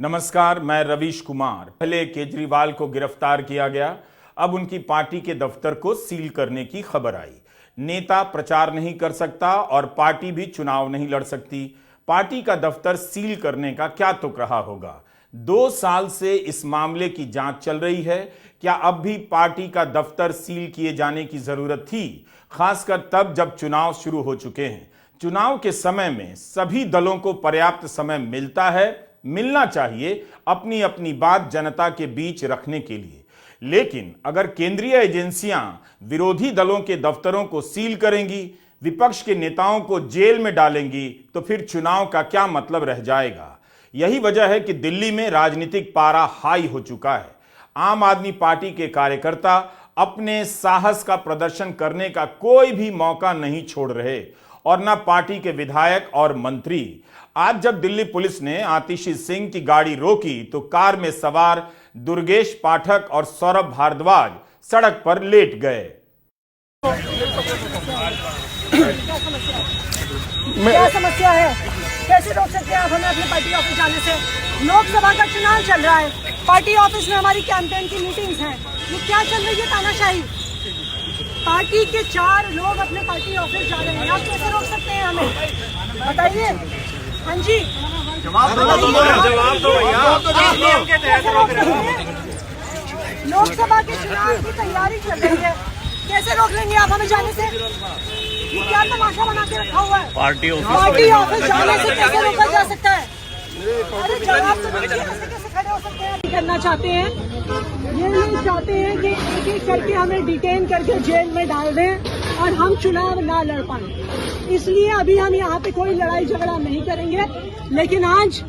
नमस्कार, मैं रवीश कुमार। पहले केजरीवाल को गिरफ्तार किया गया, अब उनकी पार्टी के दफ्तर को सील करने की खबर आई। नेता प्रचार नहीं कर सकता और पार्टी भी चुनाव नहीं लड़ सकती। पार्टी का दफ्तर सील करने का क्या तुक रहा होगा? 2 साल से इस मामले की जांच चल रही है। क्या अब भी पार्टी का दफ्तर सील किए जाने की जरूरत थी, खासकर तब जब चुनाव शुरू हो चुके हैं? चुनाव के समय में सभी दलों को पर्याप्त समय मिलना चाहिए अपनी अपनी बात जनता के बीच रखने के लिए। लेकिन अगर केंद्रीय एजेंसियां विरोधी दलों के दफ्तरों को सील करेंगी, विपक्ष के नेताओं को जेल में डालेंगी, तो फिर चुनाव का क्या मतलब रह जाएगा? यही वजह है कि दिल्ली में राजनीतिक पारा हाई हो चुका है। आम आदमी पार्टी के कार्यकर्ता अपने साहस का प्रदर्शन करने का कोई भी मौका नहीं छोड़ रहे और न पार्टी के विधायक और मंत्री। आज जब दिल्ली पुलिस ने आतिशी सिंह की गाड़ी रोकी तो कार में सवार दुर्गेश पाठक और सौरभ भारद्वाज सड़क पर लेट गए। क्या समस्या है? कैसे रोक सकते हैं आप हमें अपने पार्टी ऑफिस जाने से? लोकसभा का चुनाव चल रहा है, पार्टी ऑफिस में हमारी कैंपेन की मीटिंग्स हैं। ये क्या चल रही है तानाशाही? पार्टी के 4 लोग अपने पार्टी ऑफिस जा रहे हैं, आप कैसे रोक सकते हैं हमें? बताइए। हाँ जी, जवाब दो भैया। लोकसभा के चुनाव की तैयारी चल रही है, कैसे रोक लेंगे आप हमें जाने से? ये क्या तमाशा बना के रखा हुआ है? पार्टी ऑफिस जाने से कैसे रोका जा सकता है? अरे जवाब तो दीजिए, कैसे खड़े हो सकते हैं? करना चाहते हैं, ये नहीं चाहते हैं कि एक एक करके हमें डिटेन करके जेल में डाल दें और हम चुनाव ना लड़ पाए। इसलिए अभी हम यहाँ पे कोई लड़ाई झगड़ा नहीं करेंगे, लेकिन आज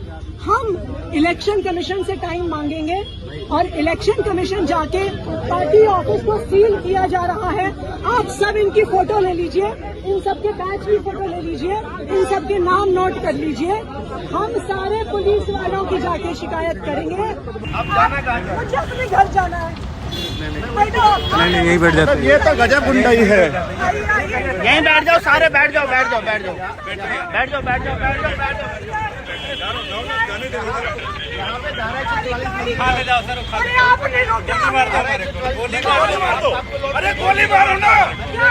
हम इलेक्शन कमीशन से टाइम मांगेंगे और इलेक्शन कमीशन जाके पार्टी ऑफिस को सील किया जा रहा है। आप सब इनकी फोटो ले लीजिए, इन सबके बैच की फोटो ले लीजिए, इन सबके नाम नोट कर लीजिए। हम सारे पुलिस वालों की जाके शिकायत करेंगे। मुझे अपने घर जाना है। नहीं यहीं बैठ जाते हैं। ये तो गजब गुंडाई है। यहीं बैठ जाओ, सारे बैठ जाओ। अरे आपने रोका। अरे गोली मारो ना,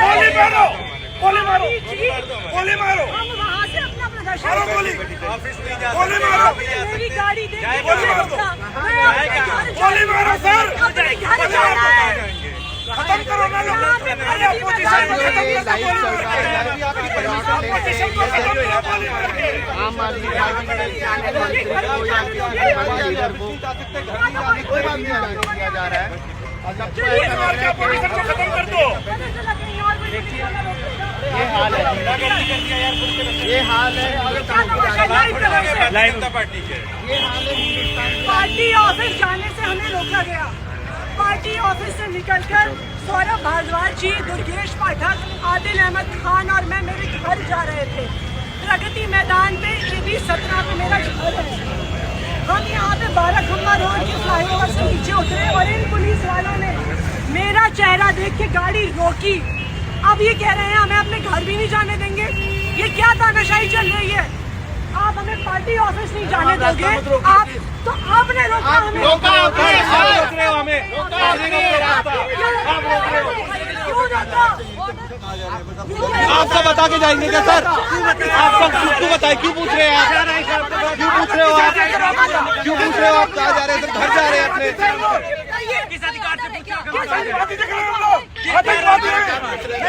गोली मारो। हम वहाँ से अपना प्रदर्शन मारो गोली मारो। मेरी गाड़ी देखिए, गोली मारो सर, अपने घर जाना है। खत्म करो ना लोग। अरे अपोजिशन को खत्म कर दो। ये हाल है पार्टी ऑफिस जाने से हमें रोका गया। पार्टी ऑफिस से निकलकर सौरभ भारद्वाज जी, दुर्गेश पाठक, आदिल अहमद खान और मैं मेरे घर जा रहे थे। प्रगति मैदान पे AB 17 पे मेरा घर है। हम यहाँ पे 12 खम्बा रोड के फ्लाईओवर से नीचे उतरे और इन पुलिस वालों ने मेरा चेहरा देख के गाड़ी रोकी। अब ये कह रहे हैं हमें अपने घर भी नहीं जाने देंगे। ये क्या तानाशाही चल रही है? आप हमें पार्टी ऑफिस नहीं जाने दोगे? आप तो आपने रोका हमें। क्यों रोका? आपको बता के जाएंगे क्या सर? आपको क्यों बताए? क्यों पूछ रहे हैं आप? क्यों पूछ रहे हो आप? कहाँ जा रहे हैं? घर जा रहे हैं अपने? किस अधिकार से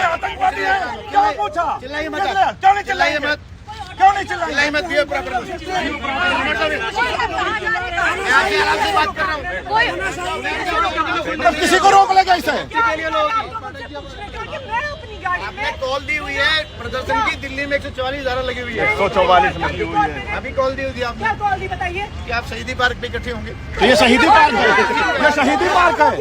आतंकवादी है। क्या पूछा? चिल्लाइए मत। क्यों नहीं चिल्लाइए मत? चिल्लाइए मत। बात कर रहा हूँ। किसी को रोक लेगा इसे? आपने कॉल दी हुई है प्रदर्शन की, दिल्ली में 144 धारा लगी हुई है। 144 लगी हुई है। अभी कॉल दी हुई आपने। क्या कॉल दी बताइए? कि आप शहीदी पार्क पे इकट्ठे होंगे। तो ये शहीदी पार्क है, ये शहीदी पार्क है।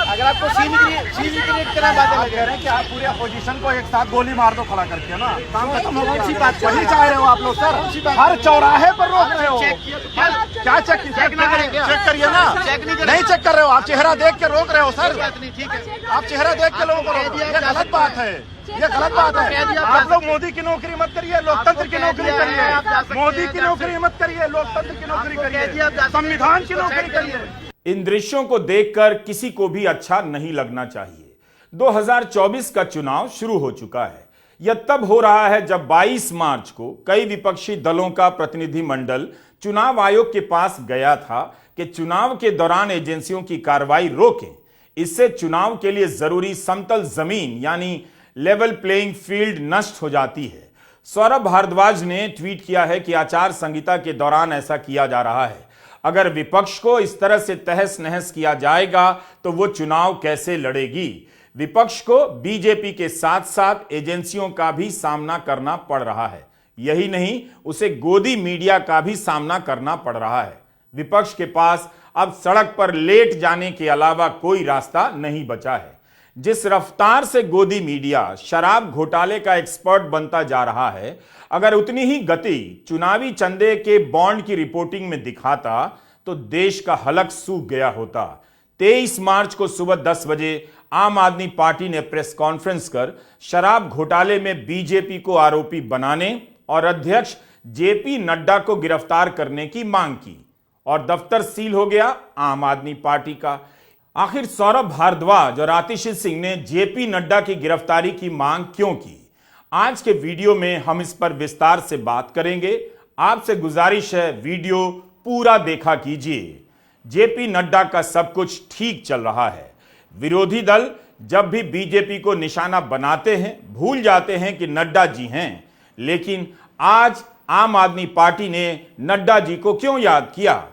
अगर आपको सीन क्रिएट करना बातें लग रहे हैं कि आप पूरे अपोजिशन को एक साथ गोली मार दो खड़ा करके ना, काम खत्म होगा। अच्छी बात वही चाह रहे हो आप लोग सर। हर चौराहे पर रोक रहे हो। क्या चेक ना करें? चेक करिए ना। नहीं चेक कर रहे हो आप, चेहरा देख के रोक रहे हो सर। ठीक है, आप चेहरा देख के लोगों को रोक, ये गलत बात है। ये गलत बात है। आप लोग मोदी की नौकरी मत करिए, लोकतंत्र की नौकरी करिए। मोदी की नौकरी मत करिए, लोकतंत्र की नौकरी करिए, संविधान की नौकरी करिए। इन दृश्यों को देखकर किसी को भी अच्छा नहीं लगना चाहिए। 2024 का चुनाव शुरू हो चुका है। यह तब हो रहा है जब 22 मार्च को कई विपक्षी दलों का प्रतिनिधिमंडल चुनाव आयोग के पास गया था कि चुनाव के दौरान एजेंसियों की कार्रवाई रोकें। इससे चुनाव के लिए जरूरी समतल जमीन यानी लेवल प्लेइंग फील्ड नष्ट हो जाती है। सौरभ भारद्वाज ने ट्वीट किया है कि आचार संहिता के दौरान ऐसा किया जा रहा है। अगर विपक्ष को इस तरह से तहस नहस किया जाएगा तो वो चुनाव कैसे लड़ेगी। विपक्ष को बीजेपी के साथ साथ एजेंसियों का भी सामना करना पड़ रहा है। यही नहीं, उसे गोदी मीडिया का भी सामना करना पड़ रहा है। विपक्ष के पास अब सड़क पर लेट जाने के अलावा कोई रास्ता नहीं बचा है। जिस रफ्तार से गोदी मीडिया शराब घोटाले का एक्सपर्ट बनता जा रहा है, अगर उतनी ही गति चुनावी चंदे के बॉन्ड की रिपोर्टिंग में दिखाता तो देश का हलक सूख गया होता। 23 मार्च को सुबह 10 बजे आम आदमी पार्टी ने प्रेस कॉन्फ्रेंस कर शराब घोटाले में बीजेपी को आरोपी बनाने और अध्यक्ष जेपी नड्डा को गिरफ्तार करने की मांग की और दफ्तर सील हो गया आम आदमी पार्टी का। आखिर सौरभ भारद्वाज और आतिशी सिंह ने जेपी नड्डा की गिरफ्तारी की मांग क्यों की? आज के वीडियो में हम इस पर विस्तार से बात करेंगे। आपसे गुजारिश है वीडियो पूरा देखा कीजिए। जेपी नड्डा का सब कुछ ठीक चल रहा है। विरोधी दल जब भी बीजेपी को निशाना बनाते हैं भूल जाते हैं कि नड्डा जी हैं, लेकिन आज आम आदमी पार्टी ने नड्डा जी को क्यों याद किया?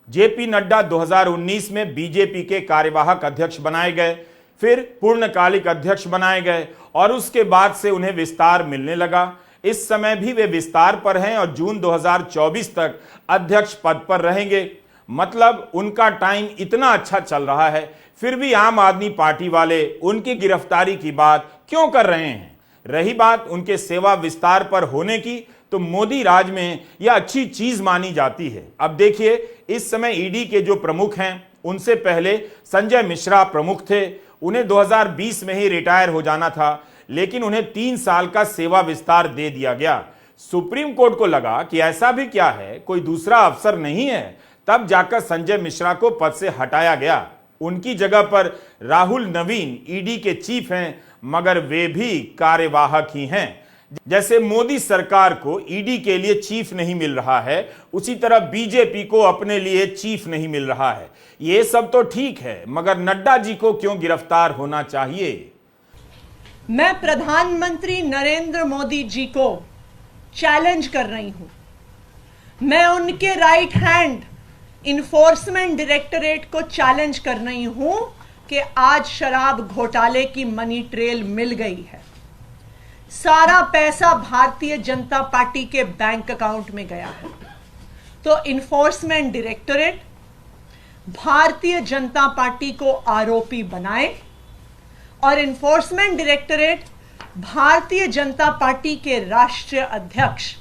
जेपी नड्डा 2019 में बीजेपी के कार्यवाहक अध्यक्ष बनाए गए, फिर पूर्णकालिक अध्यक्ष बनाए गए और उसके बाद से उन्हें विस्तार मिलने लगा। इस समय भी वे विस्तार पर हैं और जून 2024 तक अध्यक्ष पद पर रहेंगे। मतलब उनका टाइम इतना अच्छा चल रहा है, फिर भी आम आदमी पार्टी वाले उनकी गिरफ्तारी की बात क्यों कर रहे हैं? रही बात उनके सेवा विस्तार पर होने की, तो मोदी राज में यह अच्छी चीज मानी जाती है। अब देखिए, इस समय ईडी के जो प्रमुख हैं, उनसे पहले संजय मिश्रा प्रमुख थे। उन्हें 2020 में ही रिटायर हो जाना था, लेकिन उन्हें 3 साल का सेवा विस्तार दे दिया गया। सुप्रीम कोर्ट को लगा कि ऐसा भी क्या है, कोई दूसरा अफसर नहीं है, तब जाकर संजय मिश्रा को पद से हटाया गया। उनकी जगह पर राहुल नवीन ईडी के चीफ हैं, मगर वे भी कार्यवाहक ही हैं। जैसे मोदी सरकार को ईडी के लिए चीफ नहीं मिल रहा है, उसी तरह बीजेपी को अपने लिए चीफ नहीं मिल रहा है। ये सब तो ठीक है, मगर नड्डा जी को क्यों गिरफ्तार होना चाहिए? मैं प्रधानमंत्री नरेंद्र मोदी जी को चैलेंज कर रही हूं। मैं उनके राइट हैंड इन्फोर्समेंट डायरेक्टरेट को चैलेंज कर रही हूं कि आज शराब घोटाले की मनी ट्रेल मिल गई है। सारा पैसा भारतीय जनता पार्टी के बैंक अकाउंट में गया है। तो enforcement directorate Bharatiya Janata party को आरोपी बनाए और enforcement directorate Bharatiya Janata party के राष्ट्रीय अध्यक्ष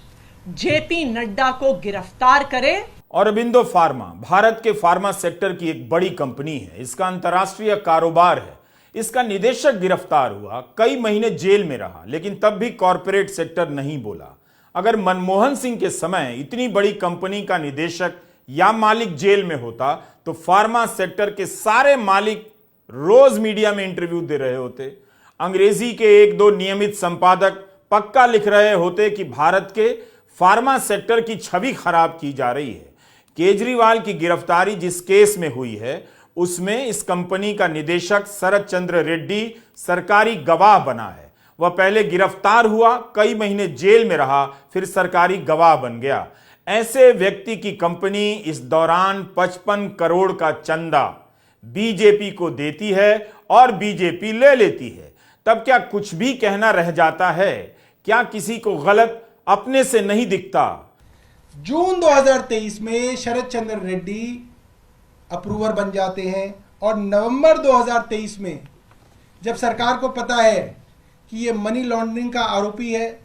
जेपी नड्डा को गिरफ्तार करे। औरबिंदो फार्मा भारत के फार्मा सेक्टर की एक बड़ी कंपनी है। इसका अंतर्राष्ट्रीय कारोबार है। इसका निदेशक गिरफ्तार हुआ, कई महीने जेल में रहा, लेकिन तब भी कॉरपोरेट सेक्टर नहीं बोला। अगर मनमोहन सिंह के समय इतनी बड़ी कंपनी का निदेशक या मालिक जेल में होता तो फार्मा सेक्टर के सारे मालिक रोज मीडिया में इंटरव्यू दे रहे होते। अंग्रेजी के 1-2 नियमित संपादक पक्का लिख रहे होते कि भारत के फार्मा सेक्टर की छवि खराब की जा रही है। केजरीवाल की गिरफ्तारी जिस केस में हुई है, उसमें इस कंपनी का निदेशक शरद चंद्र रेड्डी सरकारी गवाह बना है। वह पहले गिरफ्तार हुआ, कई महीने जेल में रहा, फिर सरकारी गवाह बन गया। ऐसे व्यक्ति की कंपनी इस दौरान 55 करोड़ का चंदा बीजेपी को देती है और बीजेपी ले लेती है। तब क्या कुछ भी कहना रह जाता है? क्या किसी को गलत अपने से नहीं दिखता? जून 2023 में शरद चंद्र रेड्डी अप्रूवर बन जाते हैं और नवंबर 2023 में जब सरकार को पता है कि ये मनी लॉन्ड्रिंग का आरोपी है,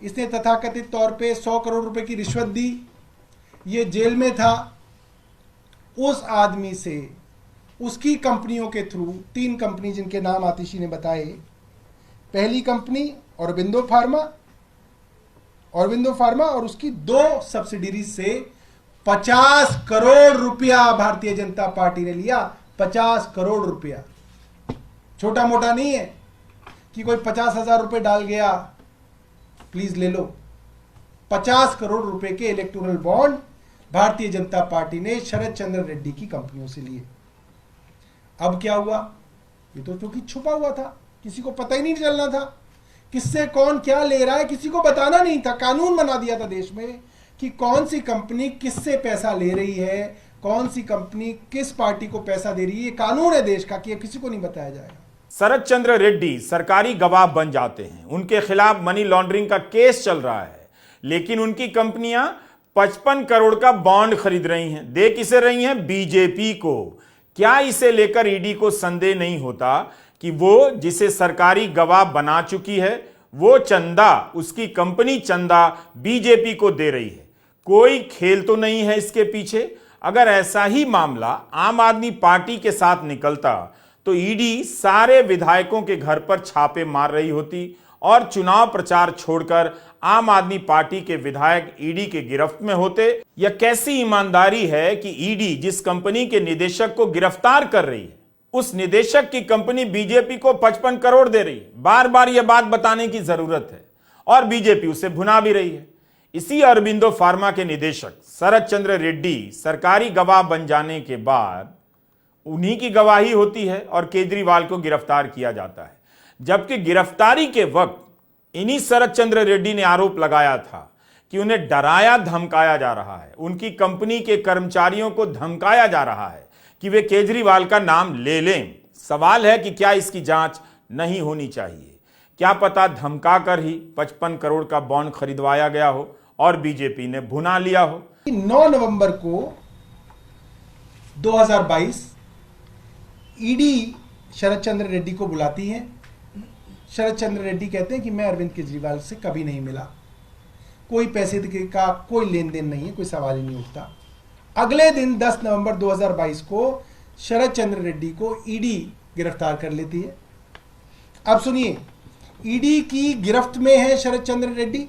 इसने तथाकथित तौर पे 100 करोड़ रुपए की रिश्वत दी, ये जेल में था, उस आदमी से उसकी कंपनियों के थ्रू 3 कंपनी जिनके नाम आतिशी ने बताए, पहली कंपनी औरबिंदो फार्मा और उसकी 2 सब्सिडीज से 50 करोड़ रुपया भारतीय जनता पार्टी ने लिया। 50 करोड़ रुपया छोटा मोटा नहीं है कि कोई 50,000 रुपए डाल गया, प्लीज ले लो। 50 करोड़ रुपए के electoral bond Bharatiya Janata party ने शरद चंद्र रेड्डी की कंपनियों से लिए। अब क्या हुआ? ये तो क्योंकि छुपा हुआ था, किसी को पता ही नहीं चलना था किससे कौन क्या ले रहा है, किसी को बताना नहीं था। कानून बना दिया था देश में कि कौन सी कंपनी किससे पैसा ले रही है, कौन सी कंपनी किस पार्टी को पैसा दे रही है। ये कानून है देश का कि ये किसी को नहीं बताया जाएगा। शरद चंद्र रेड्डी सरकारी गवाह बन जाते हैं, उनके खिलाफ मनी लॉन्ड्रिंग का केस चल रहा है, लेकिन उनकी कंपनियां 55 करोड़ का बॉन्ड खरीद रही हैं। दे किसे रही हैं? बीजेपी को। क्या इसे लेकर ईडी को संदेह नहीं होता कि वो जिसे सरकारी गवाह बना चुकी है वो चंदा, उसकी कंपनी चंदा बीजेपी को दे रही है? कोई खेल तो नहीं है इसके पीछे? अगर ऐसा ही मामला आम आदमी पार्टी के साथ निकलता तो ईडी सारे विधायकों के घर पर छापे मार रही होती और चुनाव प्रचार छोड़कर आम आदमी पार्टी के विधायक ईडी के गिरफ्त में होते। यह कैसी ईमानदारी है कि ईडी जिस कंपनी के निदेशक को गिरफ्तार कर रही है उस निदेशक की कंपनी बीजेपी को 55 करोड़ दे रही है। बार बार यह बात बताने की जरूरत है और बीजेपी उसे भुना भी रही है। इसी औरबिंदो फार्मा के निदेशक शरद चंद्र रेड्डी सरकारी गवाह बन जाने के बाद उन्हीं की गवाही होती है और केजरीवाल को गिरफ्तार किया जाता है। जबकि गिरफ्तारी के वक्त इन्हीं शरद चंद्र रेड्डी ने आरोप लगाया था कि उन्हें डराया धमकाया जा रहा है, उनकी कंपनी के कर्मचारियों को धमकाया जा रहा है कि वे केजरीवाल का नाम ले लें। सवाल है कि क्या इसकी जांच नहीं होनी चाहिए? क्या पता धमका कर ही 55 करोड़ का बॉन्ड खरीदवाया गया हो और बीजेपी ने भुना लिया हो। 9 नवंबर को 2022 ईडी शरद चंद्र रेड्डी को बुलाती है। शरद चंद्र रेड्डी कहते हैं कि मैं अरविंद केजरीवाल से कभी नहीं मिला, कोई पैसे का कोई लेन देन नहीं है, कोई सवाल ही नहीं उठता। अगले दिन 10 नवंबर 2022 को शरद चंद्र रेड्डी को ईडी गिरफ्तार कर लेती है। अब सुनिए, ईडी की गिरफ्त में है शरद चंद्र रेड्डी,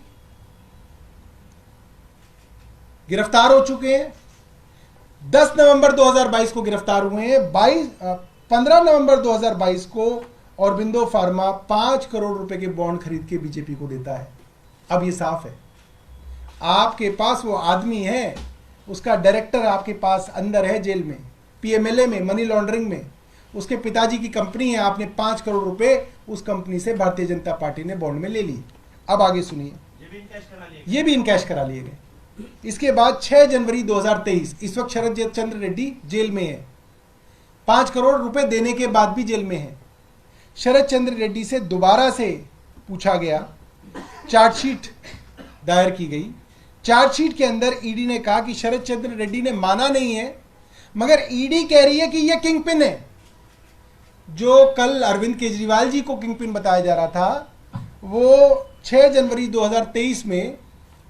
गिरफ्तार हो चुके हैं। 10 नवंबर 2022 को गिरफ्तार हुए हैं। 15 नवंबर 2022 को औरबिंदो फार्मा 5 करोड़ रुपए के बॉन्ड खरीद के बीजेपी को देता है। अब ये साफ है, आपके पास वो आदमी है, उसका डायरेक्टर आपके पास अंदर है जेल में, पीएमएलए में, मनी लॉन्ड्रिंग में। उसके पिताजी की कंपनी है, आपने 5 करोड़ रुपए उस कंपनी से भारतीय जनता पार्टी ने बॉन्ड में ले लिए। अब आगे सुनिए, ये भी इनकैश करा लिए गए। इसके बाद 6 जनवरी 2023, इस वक्त शरद चंद्र रेड्डी जेल में है, 5 करोड़ रुपए देने के बाद भी जेल में है। शरद चंद्र रेड्डी से दोबारा से पूछा गया, चार्जशीट दायर की गई। चार्जशीट के अंदर ईडी ने कहा कि शरद चंद्र रेड्डी ने माना नहीं है, मगर ईडी कह रही है कि यह किंगपिन है। जो कल अरविंद केजरीवाल जी को किंगपिन बताया जा रहा था, वो 6 जनवरी 2023 में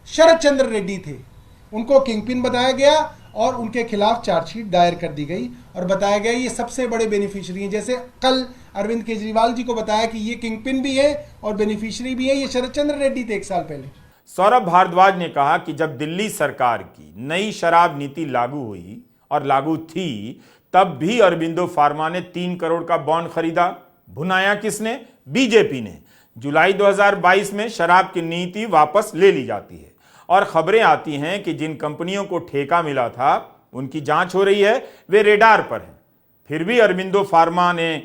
शरद चंद्र रेड्डी थे, उनको किंगपिन बताया गया और उनके खिलाफ चार्जशीट दायर कर दी गई और बताया गया ये सबसे बड़े बेनिफिशियरी हैं। जैसे कल अरविंद केजरीवाल जी को बताया कि ये किंगपिन भी है और बेनिफिशियरी भी है, ये शरद चंद्र रेड्डी थे 1 साल पहले। सौरभ भारद्वाज ने कहा कि जब दिल्ली सरकार की नई शराब नीति लागू हुई और लागू थी, तब भी औरबिंदो फार्मा ने 3 करोड़ का बॉन्ड खरीदा। भुनाया किसने? बीजेपी ने। जुलाई 2022 में शराब की नीति वापस ले ली जाती है और खबरें आती हैं कि जिन कंपनियों को ठेका मिला था उनकी जांच हो रही है, वे रेडार पर हैं। फिर भी औरबिंदो फार्मा ने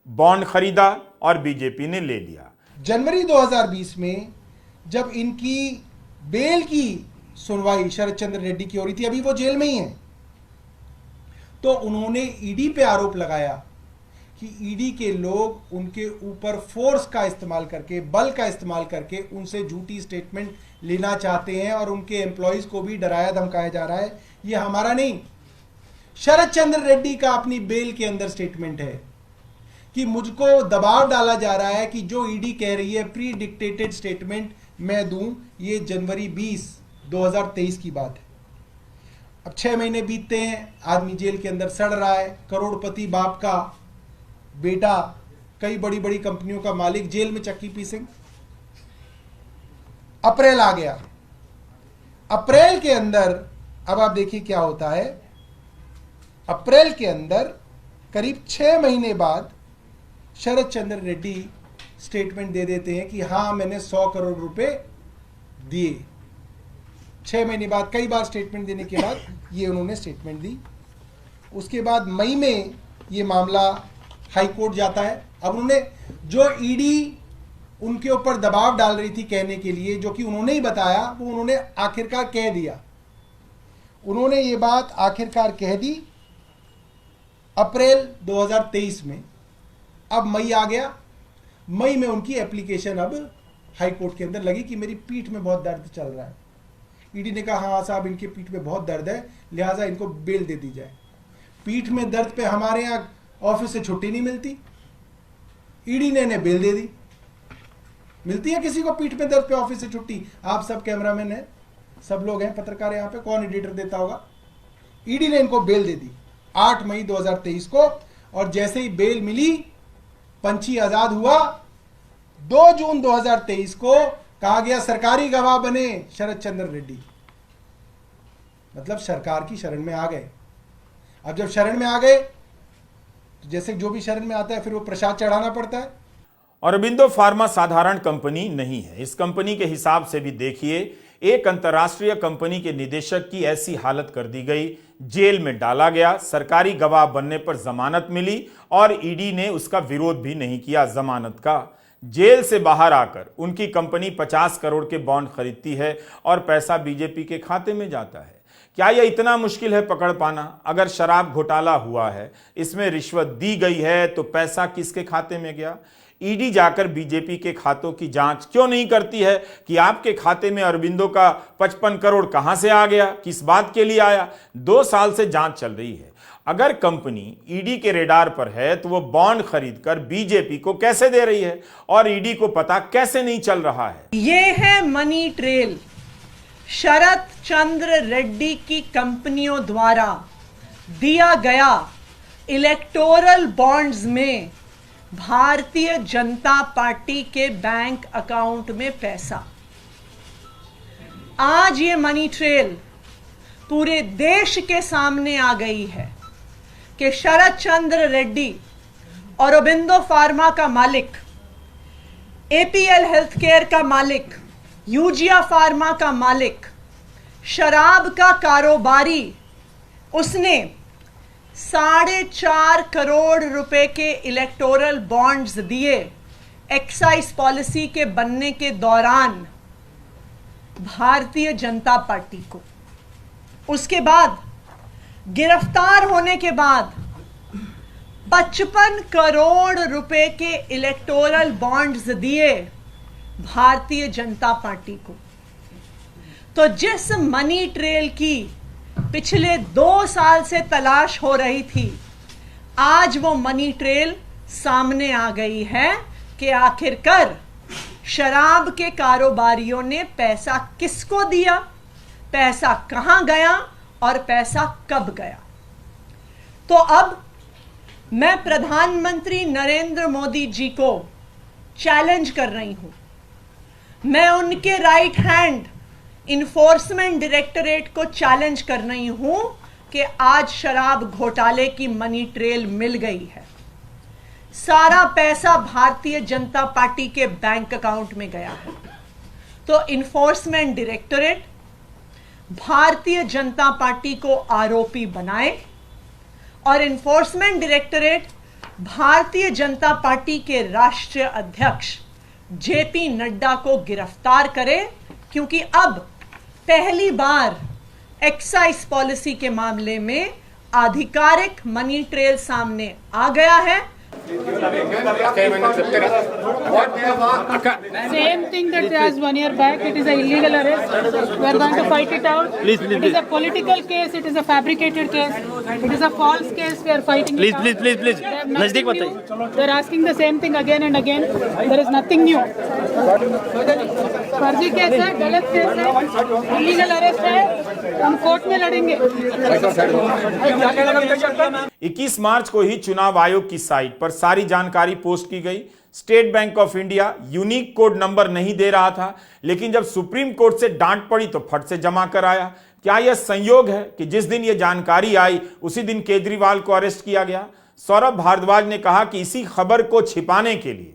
बॉन्ड खरीदा और बीजेपी ने ले लिया। जनवरी 2020 में जब इनकी बेल की सुनवाई शरद चंद्र रेड्डी की हो रही थी, अभी वो जेल में ही हैं, तो उन्होंने ईडी पे आरोप लगाया कि ईडी के लोग उनके ऊपर फोर्स का इस्तेमाल करके, बल का इस्तेमाल करके उनसे झूठी स्टेटमेंट लेना चाहते हैं और उनके एम्प्लॉयज को भी डराया धमकाया जा रहा है। ये हमारा नहीं, शरद चंद्र रेड्डी का अपनी बेल के अंदर स्टेटमेंट है कि मुझको दबाव डाला जा रहा है कि जो ईडी कह रही है प्री डिक्टेटेड स्टेटमेंट मैं दूं। ये जनवरी 20, 2023 की बात है। अब 6 महीने बीतते हैं, आदमी जेल के अंदर सड़ रहा है। करोड़पति बाप का बेटा कई बड़ी बड़ी कंपनियों का मालिक जेल में चक्की पीसेंगे। अप्रैल आ गया, अप्रैल के अंदर अब आप देखिए क्या होता है। अप्रैल के अंदर करीब 6 महीने बाद शरद चंद्र रेड्डी स्टेटमेंट दे देते हैं कि हाँ मैंने 100 करोड़ रुपए दिए। 6 महीने बाद, कई बार स्टेटमेंट देने के बाद ये उन्होंने स्टेटमेंट दी। उसके बाद मई में ये मामला हाई कोर्ट जाता है। अब उन्होंने जो ईडी उनके ऊपर दबाव डाल रही थी कहने के लिए, जो कि उन्होंने ही बताया, वो उन्होंने आखिरकार कह दिया। उन्होंने ये बात आखिरकार कह दी अप्रैल 2023 में। अब मई आ गया, मई में उनकी एप्लीकेशन अब हाई कोर्ट के अंदर लगी कि मेरी पीठ में बहुत दर्द चल रहा है। ईडी ने कहा हाँ साहब इनके पीठ में बहुत दर्द है, लिहाजा इनको बेल दे दी जाए। पीठ में दर्द पे हमारे यहाँ ऑफिस से छुट्टी नहीं मिलती, ईडी ने इन्हें बेल दे दी। मिलती है किसी को पीठ में दर्द पे ऑफिस से छुट्टी? आप सब कैमरामैन हैं, सब लोग हैं, पत्रकार यहाँ पे, कौन एडिटर देता होगा? ईडी ने इनको बेल दे दी 8 मई 2023 को। और जैसे ही बेल मिली, पंछी आजाद हुआ। 2 जून 2023 को कहा गया सरकारी गवाह बने शरद चंद्र रेड्डी। मतलब सरकार की शरण में आ गए। अब जब शरण में आ गए तो जैसे जो भी शरण में आता है फिर वो प्रसाद चढ़ाना पड़ता है। औरबिंदो फार्मा साधारण कंपनी नहीं है। इस कंपनी के हिसाब से भी देखिए, एक अंतर्राष्ट्रीय कंपनी के निदेशक की ऐसी हालत कर दी गई, जेल में डाला गया, सरकारी गवाह बनने पर जमानत मिली और ईडी ने उसका विरोध भी नहीं किया जमानत का। जेल से बाहर आकर उनकी कंपनी 50 करोड़ के बॉन्ड खरीदती है और पैसा बीजेपी के खाते में जाता है। क्या यह इतना मुश्किल है पकड़ पाना? अगर शराब घोटाला हुआ है, इसमें रिश्वत दी गई है, तो पैसा किसके खाते में गया? ईडी जाकर बीजेपी के खातों की जांच क्यों नहीं करती है कि आपके खाते में अरबिंदो का 55 करोड़ कहां से आ गया, किस बात के लिए आया? 2 साल से जांच चल रही है। अगर कंपनी ईडी के रेडार पर है तो वो बॉन्ड खरीदकर बीजेपी को कैसे दे रही है और ईडी को पता कैसे नहीं चल रहा है? ये है मनी ट्रेल। शरद चंद्र रेड्डी की कंपनियों द्वारा दिया गया इलेक्टोरल बॉन्ड्स में भारतीय जनता पार्टी के बैंक अकाउंट में पैसा। आज ये मनी ट्रेल पूरे देश के सामने आ गई है कि शरद चंद्र रेड्डी, औरोबिंदो फार्मा का मालिक, एपीएल हेल्थकेयर का मालिक, यूजिया फार्मा का मालिक, शराब का कारोबारी, उसने 4.5 करोड़ रुपए के इलेक्टोरल बॉन्ड्स दिए एक्साइज पॉलिसी के बनने के दौरान भारतीय जनता पार्टी को। उसके बाद गिरफ्तार होने के बाद 55 करोड़ रुपए के इलेक्टोरल बॉन्ड्स दिए भारतीय जनता पार्टी को। तो जिस मनी ट्रेल की पिछले 2 साल से तलाश हो रही थी, आज वो मनी ट्रेल सामने आ गई है कि आखिरकार शराब के कारोबारियों ने पैसा किसको दिया, पैसा कहां गया और पैसा कब गया। तो अब मैं प्रधानमंत्री नरेंद्र मोदी जी को चैलेंज कर रही हूं। मैं उनके राइट हैंड इन्फोर्समेंट डायरेक्टरेट को चैलेंज कर रही हूं कि आज शराब घोटाले की मनी ट्रेल मिल गई है। सारा पैसा भारतीय जनता पार्टी के बैंक अकाउंट में गया है। तो enforcement directorate Bharatiya Janata party को आरोपी बनाए और enforcement directorate Bharatiya Janata party के राष्ट्रीय अध्यक्ष जेपी नड्डा को गिरफ्तार करे, क्योंकि अब पहली बार एक्साइज पॉलिसी के मामले में आधिकारिक मनी ट्रेल सामने आ गया है। Same thing that as 1 year back, it is a illegal arrest. We are going to fight it out. Please. It is a political case. It is a fabricated case. It is a false case. We are fighting it out. Please. Nazdik bataiye. They are asking the same thing again and again. There is nothing new. फर्जी case है, गलत case है, illegal arrest है। हम court में लड़ेंगे। 21 मार्च को ही चुनाव आयोग की साइट पर सारी जानकारी पोस्ट की गई। State bank of India unique code number नहीं दे रहा था, लेकिन जब सुप्रीम कोर्ट से डांट पड़ी तो फट से जमा कराया। क्या यह संयोग है कि जिस दिन यह जानकारी आई उसी दिन केजरीवाल को अरेस्ट किया गया? सौरभ भारद्वाज ने कहा कि इसी खबर को छिपाने के लिए,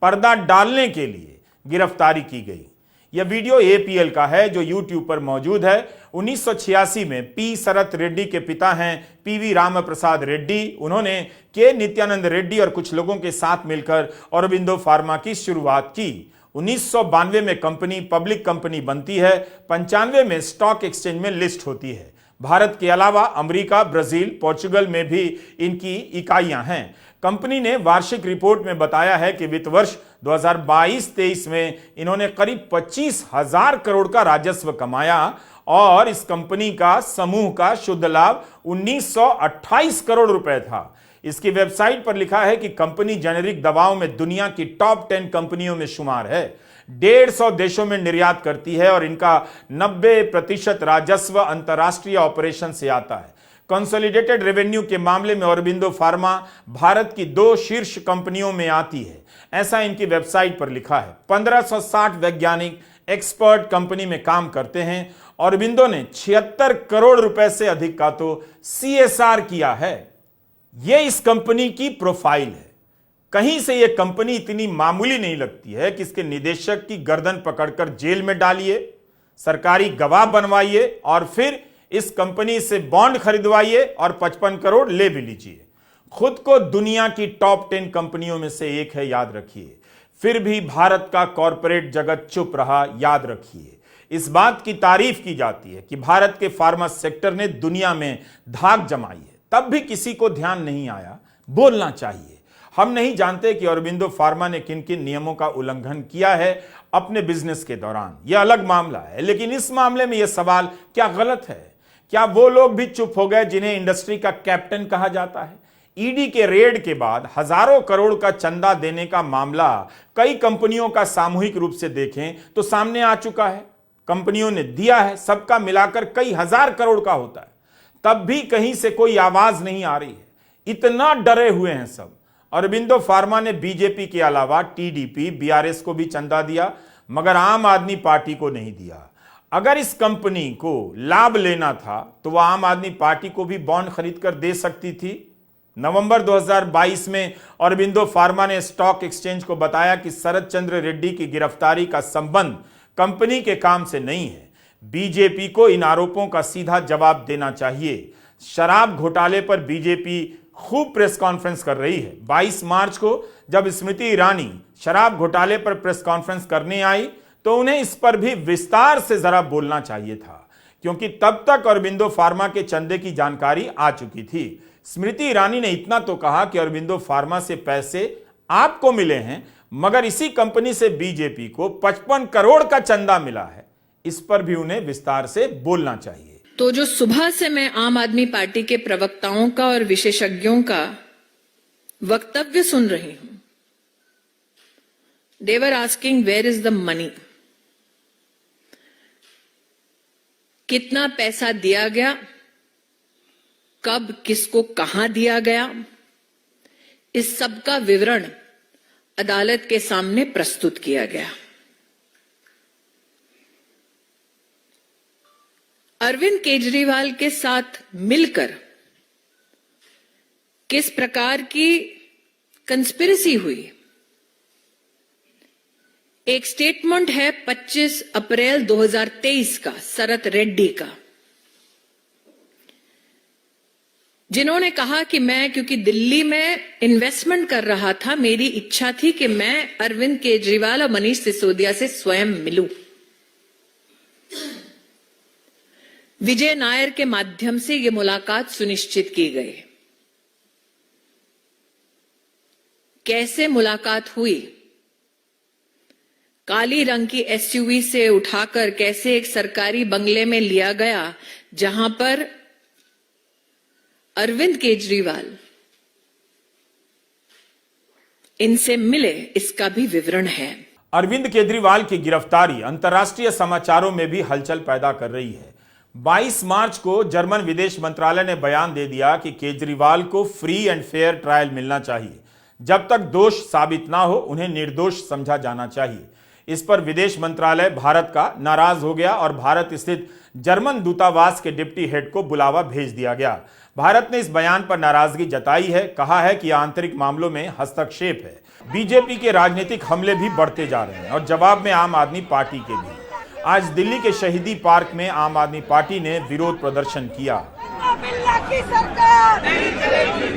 पर्दा डालने के लिए गिरफ्तारी की गई। यह वीडियो एपीएल का है जो यूट्यूब पर मौजूद है। 1986 में पी शरत रेड्डी के पिता हैं पीवी राम प्रसाद रेड्डी। उन्होंने के नित्यानंद रेड्डी और कुछ लोगों के साथ मिलकर औरोबिंदो फार्मा की शुरुआत की। 1992 में कंपनी पब्लिक कंपनी बनती है। 95 में स्टॉक एक्सचेंज में लिस्ट होती है। भारत के अलावा अमेरिका, ब्राजील, पोर्चुगल में भी इनकी इकाइयां हैं। कंपनी ने वार्षिक रिपोर्ट में बताया है कि वित्त वर्ष 2022-23 में इन्होंने करीब 25,000 करोड़ का राजस्व कमाया और इस कंपनी का समूह का शुद्ध लाभ 1928 करोड़ रुपए था। इसकी वेबसाइट पर लिखा है कि कंपनी जेनेरिक दवाओं में दुनिया की टॉप 10 कंपनियों में शुमार है। 150 देशों में निर्यात करती है और इनका 90% राजस्व अंतर्राष्ट्रीय ऑपरेशन से आता है। कंसोलिडेटेड रेवेन्यू के मामले में औरोबिंदो फार्मा भारत की 2 शीर्ष कंपनियों में आती है, ऐसा इनकी वेबसाइट पर लिखा है। 1560 वैज्ञानिक एक्सपर्ट कंपनी में काम करते हैं। औरोबिंदो ने 76 करोड़ रुपए से अधिक का तो सीएसआर किया है। यह इस कंपनी की प्रोफाइल है। कहीं से यह कंपनी इतनी मामूली नहीं लगती है कि इसके निदेशक की गर्दन पकड़कर जेल में डालिए, सरकारी गवाह बनवाइए और फिर इस कंपनी से बॉन्ड खरीदवाइए और 55 करोड़ ले भी लीजिए। खुद को दुनिया की टॉप 10 कंपनियों में से एक है, याद रखिए। फिर भी भारत का कॉरपोरेट जगत चुप रहा, याद रखिए। इस बात की तारीफ की जाती है कि भारत के फार्मा सेक्टर ने दुनिया में धाक जमाई है, तब भी किसी को ध्यान नहीं आया। बोलना चाहिए। हम नहीं जानते कि औरोबिंदो फार्मा ने किन किन नियमों का उल्लंघन किया है अपने बिजनेस के दौरान, यह अलग मामला है। लेकिन इस मामले में यह सवाल क्या गलत है? क्या वो लोग भी चुप हो गए जिन्हें इंडस्ट्री का कैप्टन कहा जाता है? ईडी के रेड के बाद हजारों करोड़ का चंदा देने का मामला कई कंपनियों का सामूहिक रूप से देखें तो सामने आ चुका है। कंपनियों ने दिया है, सबका मिलाकर कई हजार करोड़ का होता है, तब भी कहीं से कोई आवाज नहीं आ रही है। इतना डरे हुए हैं सब। औरोबिंदो फार्मा ने बीजेपी के अलावा टीडीपी, बीआरएस को भी चंदा दिया, मगर आम आदमी पार्टी को नहीं दिया। अगर इस कंपनी को लाभ लेना था तो वह आम आदमी पार्टी को भी बॉन्ड खरीद कर दे सकती थी। नवंबर 2022 में औरोबिंदो फार्मा ने स्टॉक एक्सचेंज को बताया कि शरद चंद्र रेड्डी की गिरफ्तारी का संबंध कंपनी के काम से नहीं है। बीजेपी को इन आरोपों का सीधा जवाब देना चाहिए। शराब घोटाले पर बीजेपी खूब प्रेस कॉन्फ्रेंस कर रही है। 22 मार्च को जब स्मृति ईरानी शराब घोटाले पर प्रेस कॉन्फ्रेंस करने आई तो उन्हें इस पर भी विस्तार से जरा बोलना चाहिए था, क्योंकि तब तक औरोबिंदो फार्मा के चंदे की जानकारी आ चुकी थी। स्मृति ईरानी ने इतना तो कहा कि औरोबिंदो फार्मा से पैसे आपको मिले हैं, मगर इसी कंपनी से बीजेपी को 55 करोड़ का चंदा मिला है। इस पर भी उन्हें विस्तार से बोलना चाहिए। तो जो सुबह से मैं आम आदमी पार्टी के प्रवक्ताओं का और विशेषज्ञों का वक्तव्य सुन रही हूं, they were asking where is the money? कितना पैसा दिया गया, कब किसको कहां दिया गया, इस सब का विवरण अदालत के सामने प्रस्तुत किया गया। अरविंद केजरीवाल के साथ मिलकर किस प्रकार की कंस्पिरेसी हुई, एक स्टेटमेंट है 25 अप्रैल 2023 का शरत रेड्डी का, जिन्होंने कहा कि मैं क्योंकि दिल्ली में इन्वेस्टमेंट कर रहा था, मेरी इच्छा थी कि मैं अरविंद केजरीवाल और मनीष सिसोदिया से स्वयं मिलूं। विजय नायर के माध्यम से यह मुलाकात सुनिश्चित की गई। कैसे मुलाकात हुई? काली रंग की एसयूवी से उठाकर कैसे एक सरकारी बंगले में लिया गया, जहां पर अरविंद केजरीवाल इनसे मिले, इसका भी विवरण है। अरविंद केजरीवाल की गिरफ्तारी अंतर्राष्ट्रीय समाचारों में भी हलचल पैदा कर रही है। 22 मार्च को जर्मन विदेश मंत्रालय ने बयान दे दिया कि केजरीवाल को फ्री एंड फेयर ट्रायल मिलना चाहिए। जब तक दोष साबित ना हो उन्हें निर्दोष समझा जाना चाहिए। इस पर विदेश मंत्रालय भारत का नाराज हो गया और भारत स्थित जर्मन दूतावास के डिप्टी हेड को बुलावा भेज दिया गया। भारत ने इस बयान पर नाराजगी जताई है, कहा है कि आंतरिक मामलों में हस्तक्षेप है। बीजेपी के राजनीतिक हमले भी बढ़ते जा रहे हैं और जवाब में आम आदमी पार्टी के भी। आज दिल्ली के शहीदी पार्क में आम आदमी पार्टी ने विरोध प्रदर्शन किया। बिल्ला की सरकार नहीं चलेगी,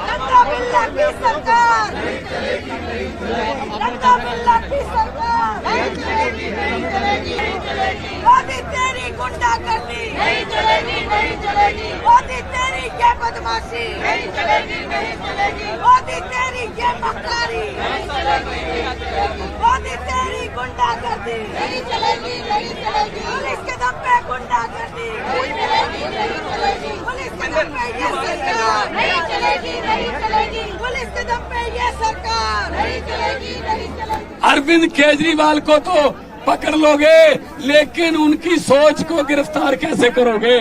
नड्डा बिल्ला की सरकार नहीं चलेगी, नड्डा बिल्ला की सरकार नहीं चलेगी, नहीं चलेगी, नहीं चलेगी। मोदी तेरी गुंडागर्दी नहीं चलेगी, नहीं चलेगी। मोदी तेरी ये बदमाशी नहीं चलेगी, नहीं चलेगी। मोदी तेरी ये मक्कारी नहीं चलेगी, नहीं चलेगी। मोदी तेरी गुंडागर्दी नहीं चलेगी, नहीं चलेगी। पुलिस के दम पे गुंडागर्दी नहीं चलेगी, नहीं चलेगी। पुलिस के दम पे ये सरकार नहीं चलेगी, नहीं चलेगी। पुलिस के दम पे ये सरकार नहीं चलेगी, नहीं चलेगी। अरविंद केजरीवाल को तो पकड़ लोगे, लेकिन उनकी सोच को गिरफ्तार कैसे करोगे?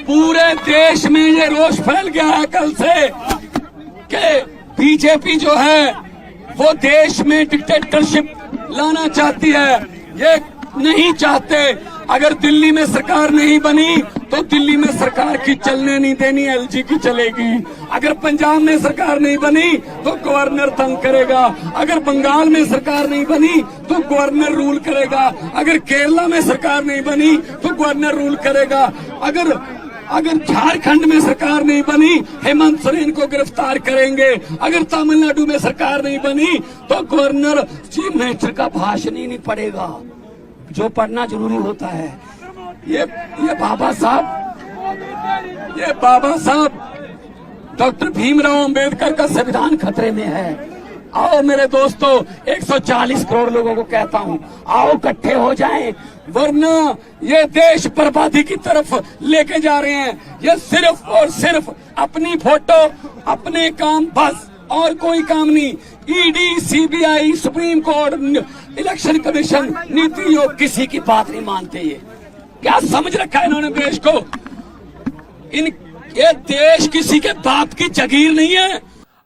पूरे देश में ये रोष फैल गया है कल से कि बीजेपी जो है वो देश में डिक्टेटरशिप लाना चाहती है। ये नहीं चाहते। अगर दिल्ली में सरकार नहीं बनी तो दिल्ली में सरकार की चलने नहीं देनी, एलजी की चलेगी। अगर पंजाब में सरकार नहीं बनी तो गवर्नर तंग करेगा। अगर बंगाल में सरकार नहीं बनी तो गवर्नर रूल करेगा। अगर केरला में सरकार नहीं बनी तो गवर्नर रूल करेगा। अगर झारखंड में सरकार नहीं बनी, हेमंत सोरेन को गिरफ्तार करेंगे। अगर तमिलनाडु में सरकार नहीं बनी तो गवर्नर चीफ मिनिस्टर का भाषण ही नहीं पड़ेगा, जो पढ़ना जरूरी होता है। ये बाबा साहब डॉक्टर भीमराव अंबेडकर का संविधान खतरे में है। आओ मेरे दोस्तों, 140 करोड़ लोगों को कहता हूँ, आओ इकट्ठे हो जाएं, वरना ये देश बर्बादी की तरफ लेके जा रहे हैं। ये सिर्फ और सिर्फ अपनी फोटो, अपने काम, बस और कोई काम नहीं। ED, CBI, supreme court, election commission, NITI Aayog किसी की बात नहीं मानते। ये क्या समझ रखा है इन्होंने देश को? ये देश किसी के बाप की जागीर नहीं है।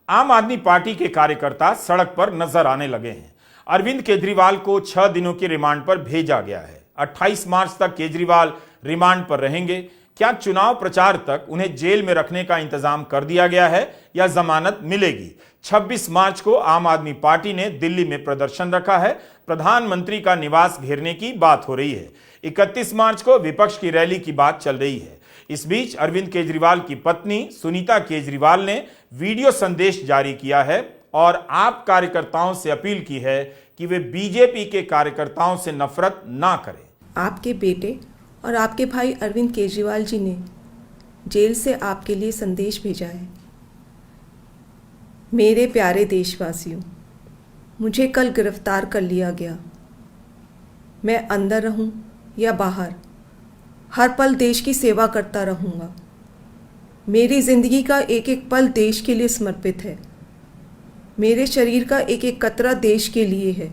आम आदमी पार्टी के कार्यकर्ता सड़क पर नजर आने लगे हैं। अरविंद केजरीवाल को 6 दिनों की रिमांड पर भेजा गया है। 28 मार्च तक केजरीवाल रिमांड पर रहेंगे। क्या चुनाव प्रचार तक उन्हें जेल में रखने का इंतजाम कर दिया गया है या जमानत मिलेगी? 26 मार्च को आम आदमी पार्टी ने दिल्ली में प्रदर्शन रखा है। प्रधानमंत्री का निवास घेरने की बात हो रही है। 31 मार्च को विपक्ष की रैली की बात चल रही है। इस बीच अरविंद केजरीवाल की पत्नी सुनीता केजरीवाल ने वीडियो संदेश जारी किया है और आप कार्यकर्ताओं से अपील की है कि वे बीजेपी के कार्यकर्ताओं से नफरत ना करें। आपके बेटे और आपके भाई अरविंद केजरीवाल जी ने जेल से आपके लिए संदेश भेजा है। मेरे प्यारे देशवासियों, मुझे कल गिरफ्तार कर लिया गया। मैं अंदर रहूं या बाहर, हर पल देश की सेवा करता रहूंगा। मेरी ज़िंदगी का एक एक पल देश के लिए समर्पित है। मेरे शरीर का एक एक कतरा देश के लिए है।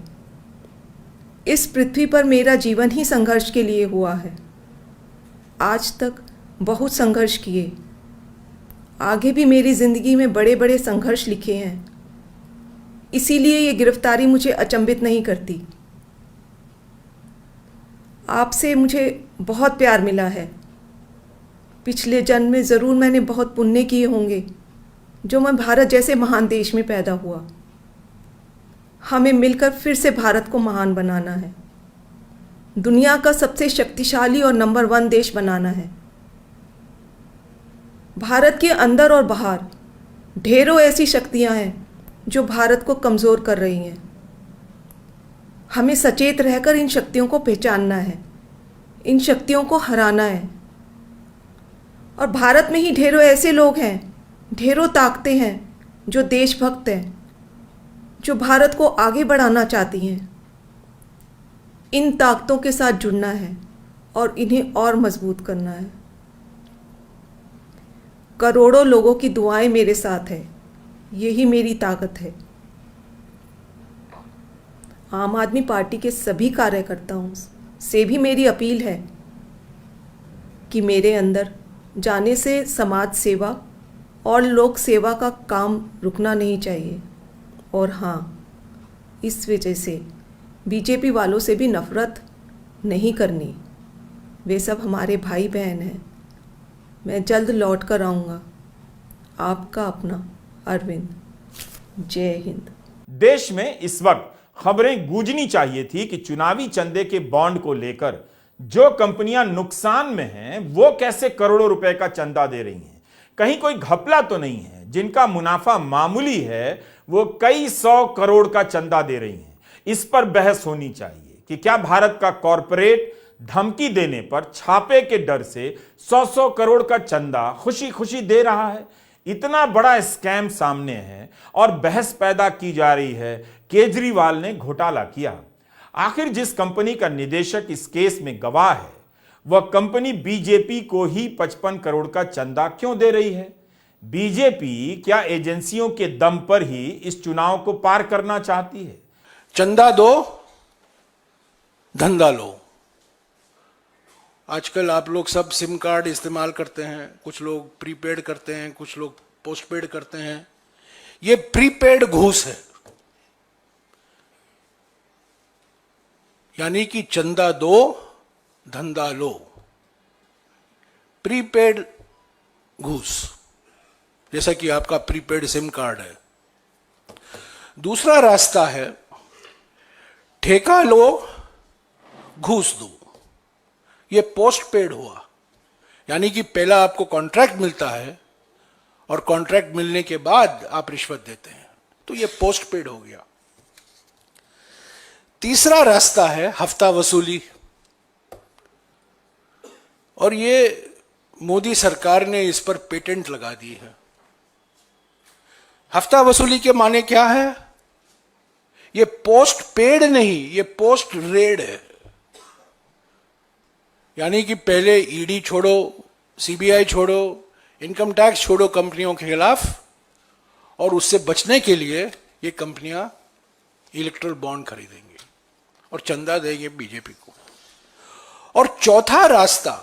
इस पृथ्वी पर मेरा जीवन ही संघर्ष के लिए हुआ है। आज तक बहुत संघर्ष किए, आगे भी मेरी ज़िंदगी में बड़े बड़े संघर्ष लिखे हैं। इसीलिए ये गिरफ्तारी मुझे अचंभित नहीं करती। आपसे मुझे बहुत प्यार मिला है। पिछले जन्म में ज़रूर मैंने बहुत पुण्य किए होंगे जो मैं भारत जैसे महान देश में पैदा हुआ। हमें मिलकर फिर से भारत को महान बनाना है, दुनिया का सबसे शक्तिशाली और नंबर 1 देश बनाना है। भारत के अंदर और बाहर ढेरों ऐसी शक्तियां हैं जो भारत को कमज़ोर कर रही हैं। हमें सचेत रहकर इन शक्तियों को पहचानना है, इन शक्तियों को हराना है। और भारत में ही ढेरों ऐसे लोग हैं, ढेरों ताकतें हैं जो देशभक्त हैं, जो भारत को आगे बढ़ाना चाहती हैं। इन ताकतों के साथ जुड़ना है और इन्हें और मजबूत करना है। करोड़ों लोगों की दुआएं मेरे साथ है, यही मेरी ताकत है। आम आदमी पार्टी के सभी कार्यकर्ताओं से भी मेरी अपील है कि मेरे अंदर जाने से समाज सेवा और लोक सेवा का काम रुकना नहीं चाहिए। और हाँ, इस वजह से बीजेपी वालों से भी नफ़रत नहीं करनी। वे सब हमारे भाई बहन हैं। मैं जल्द लौट कर आऊँगा। आपका अपना अरविंद। जय हिंद। देश में इस वक्त खबरें गूंजनी चाहिए थी कि चुनावी चंदे के बॉन्ड को लेकर जो कंपनियां नुकसान में हैं वो कैसे करोड़ों रुपए का चंदा दे रही हैं। कहीं कोई घपला तो नहीं है। जिनका मुनाफा मामूली है वो कई 100 करोड़ का चंदा दे रही हैं। इस पर बहस होनी चाहिए कि क्या भारत का कॉरपोरेट धमकी देने पर छापे के डर से 100 करोड़ का चंदा खुशी खुशी दे रहा है। इतना बड़ा स्कैम सामने है और बहस पैदा की जा रही है केजरीवाल ने घोटाला किया। आखिर जिस कंपनी का निदेशक इस केस में गवाह है वह कंपनी बीजेपी को ही 55 करोड़ का चंदा क्यों दे रही है? बीजेपी क्या एजेंसियों के दम पर ही इस चुनाव को पार करना चाहती है? चंदा दो, धंधा लो। आजकल आप लोग सब सिम कार्ड इस्तेमाल करते हैं, कुछ लोग प्रीपेड करते हैं, कुछ लोग पोस्टपेड करते हैं। ये प्रीपेड घूस है, यानी कि चंदा दो, धंधा लो। प्रीपेड घूस, जैसा कि आपका प्रीपेड सिम कार्ड है। दूसरा रास्ता है ठेका लो, घूस दो। ये पोस्ट पेड हुआ, यानी कि पहला आपको कॉन्ट्रैक्ट मिलता है और कॉन्ट्रैक्ट मिलने के बाद आप रिश्वत देते हैं, तो ये पोस्ट पेड हो गया। तीसरा रास्ता है हफ्ता वसूली, और ये मोदी सरकार ने इस पर पेटेंट लगा दी है। हफ्ता वसूली के माने क्या है? ये पोस्ट पेड नहीं, ये पोस्ट रेड है। यानी कि पहले ईडी छोड़ो, सीबीआई छोड़ो, इनकम टैक्स छोड़ो कंपनियों के खिलाफ, और उससे बचने के लिए ये कंपनियां इलेक्ट्रल बॉन्ड खरीदेंगी और चंदा देंगे बीजेपी को। और चौथा रास्ता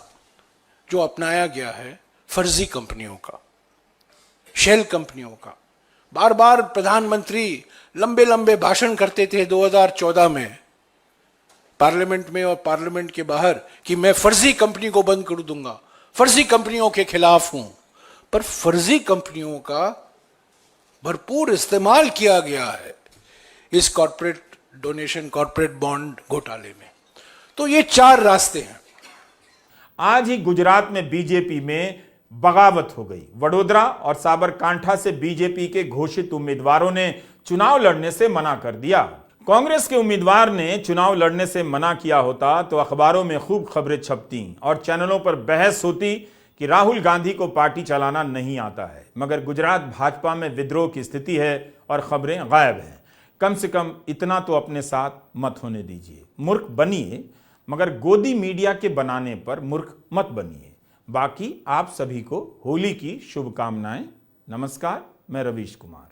जो अपनाया गया है फर्जी कंपनियों का, शेल कंपनियों का। बार बार प्रधानमंत्री लंबे लंबे भाषण करते थे 2014 में पार्लियामेंट में और पार्लियामेंट के बाहर कि मैं फर्जी कंपनी को बंद कर दूंगा, फर्जी कंपनियों के खिलाफ हूं। पर फर्जी कंपनियों का भरपूर इस्तेमाल किया गया है इस कॉर्पोरेट डोनेशन, कॉर्पोरेट बॉन्ड घोटाले में। तो ये 4 रास्ते हैं। आज ही गुजरात में बीजेपी में बगावत हो गई। वडोदरा और साबरकांठा से बीजेपी के घोषित उम्मीदवारों ने चुनाव लड़ने से मना कर दिया। कांग्रेस के उम्मीदवार ने चुनाव लड़ने से मना किया होता तो अखबारों में खूब खबरें छपती और चैनलों पर बहस होती कि राहुल गांधी को पार्टी चलाना नहीं आता है। मगर गुजरात भाजपा में विद्रोह की स्थिति है और खबरें गायब हैं। कम से कम इतना तो अपने साथ मत होने दीजिए। मूर्ख बनिए मगर गोदी मीडिया के बनाने पर मूर्ख मत बनिए। बाकी आप सभी को होली की शुभकामनाएं। नमस्कार, मैं रवीश कुमार।